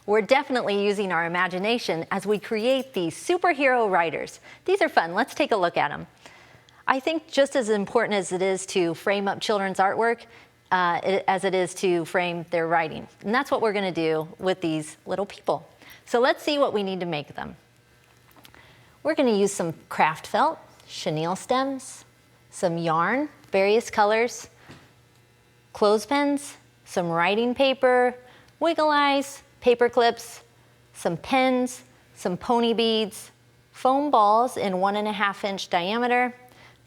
We're definitely using our imagination as we create these superhero riders. These are fun. Let's take a look at them. I think just as important as it is to frame up children's artwork, as it is to frame their writing. And that's what we're going to do with these little people. So let's see what we need to make them. We're going to use some craft felt, chenille stems, some yarn, various colors, clothespins, some writing paper, wiggle eyes, paper clips, some pens, some pony beads, foam balls in 1.5-inch diameter,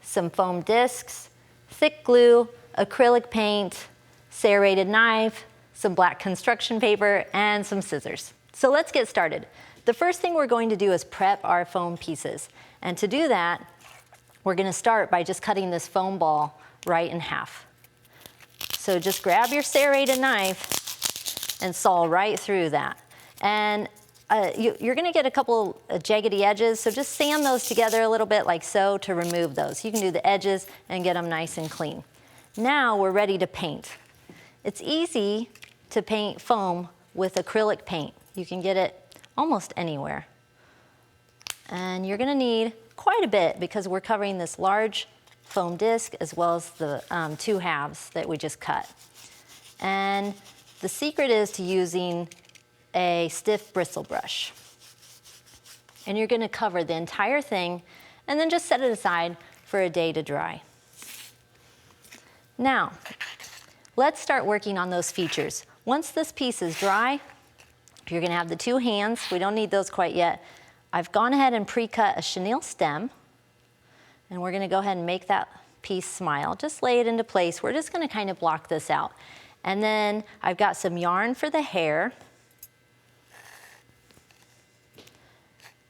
some foam discs, thick glue, acrylic paint, serrated knife, some black construction paper, and some scissors. So let's get started. The first thing we're going to do is prep our foam pieces. And to do that, we're going to start by just cutting this foam ball right in half. So just grab your serrated knife and saw right through that. And you're going to get a couple of jaggedy edges, so just sand those together a little bit like so to remove those. You can do the edges and get them nice and clean. Now we're ready to paint. It's easy to paint foam with acrylic paint. You can get it almost anywhere. And you're going to need quite a bit because we're covering this large foam disc as well as the 2 halves that we just cut. And the secret is to using a stiff bristle brush. And you're going to cover the entire thing and then just set it aside for a day to dry. Now, let's start working on those features. Once this piece is dry, you're going to have the 2 hands. We don't need those quite yet. I've gone ahead and pre-cut a chenille stem, and we're going to go ahead and make that piece smile. Just lay it into place. We're just going to kind of block this out. And then I've got some yarn for the hair,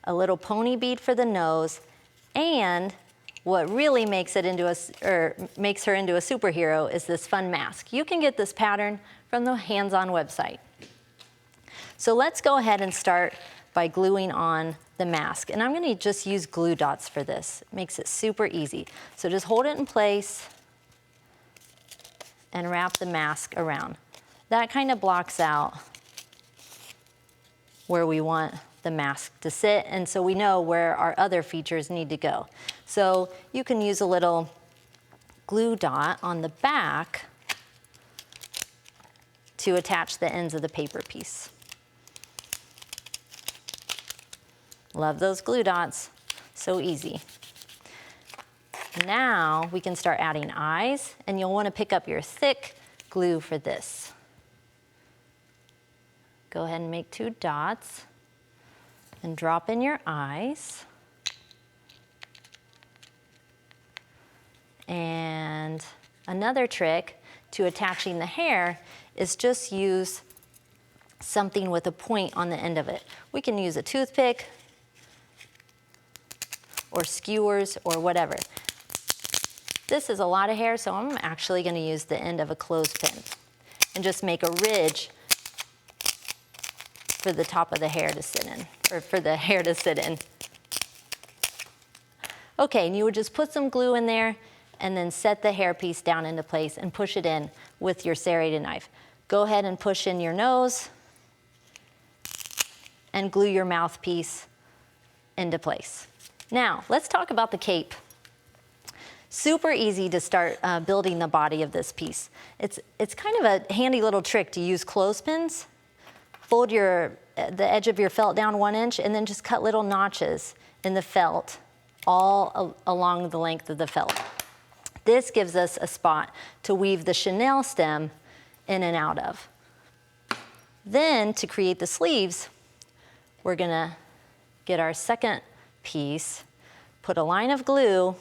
a little pony bead for the nose, and what really makes her into a superhero is this fun mask. You can get this pattern from the Hands-On website. So let's go ahead and start by gluing on the mask. And I'm going to just use glue dots for this. It makes it super easy. So just hold it in place and wrap the mask around. That kind of blocks out where we want the mask to sit, and so we know where our other features need to go. So you can use a little glue dot on the back to attach the ends of the paper piece. Love those glue dots, so easy. Now we can start adding eyes, and you'll want to pick up your thick glue for this. Go ahead and make 2 dots and drop in your eyes. And another trick to attaching the hair is just use something with a point on the end of it. We can use a toothpick or skewers or whatever. This is a lot of hair, so I'm actually going to use the end of a clothespin and just make a ridge for the top of the hair to sit in, or for the hair to sit in. Okay, and you would just put some glue in there and then set the hair piece down into place and push it in with your serrated knife. Go ahead and push in your nose and glue your mouthpiece into place. Now, let's talk about the cape. Super easy to start building the body of this piece. It's kind of a handy little trick to use clothespins. Fold the edge of your felt down 1 inch and then just cut little notches in the felt all along the length of the felt. This gives us a spot to weave the chenille stem in and out of. Then to create the sleeves, we're gonna get our second piece, put a line of glue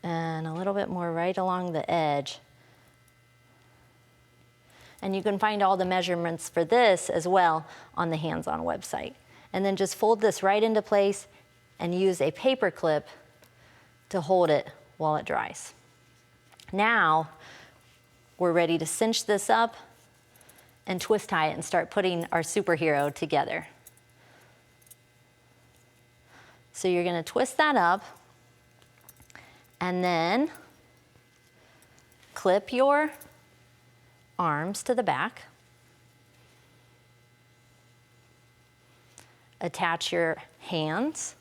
and a little bit more right along the edge. And you can find all the measurements for this as well on the Hands-On website. And then just fold this right into place and use a paper clip to hold it while it dries. Now, we're ready to cinch this up and twist tie it and start putting our superhero together. So you're gonna twist that up and then clip your arms to the back. Attach your hands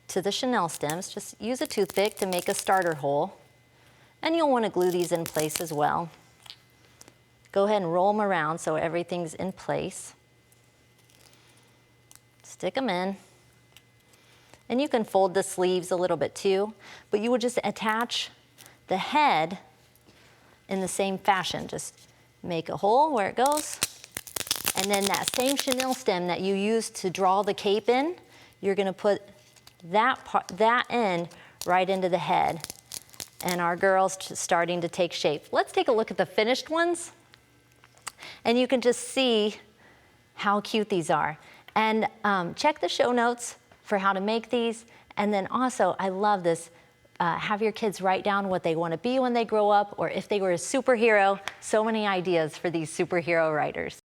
to the chenille stems. Just use a toothpick to make a starter hole. And you'll want to glue these in place as well. Go ahead and roll them around so everything's in place. Stick them in. And you can fold the sleeves a little bit too, but you would just attach the head in the same fashion. Just make a hole where it goes. And then that same chenille stem that you used to draw the cape in, you're gonna put that end right into the head. And our girl's just starting to take shape. Let's take a look at the finished ones. And you can just see how cute these are. And check the show notes for how to make these. And then also, I love this, have your kids write down what they want to be when they grow up, or if they were a superhero. So many ideas for these superhero writers.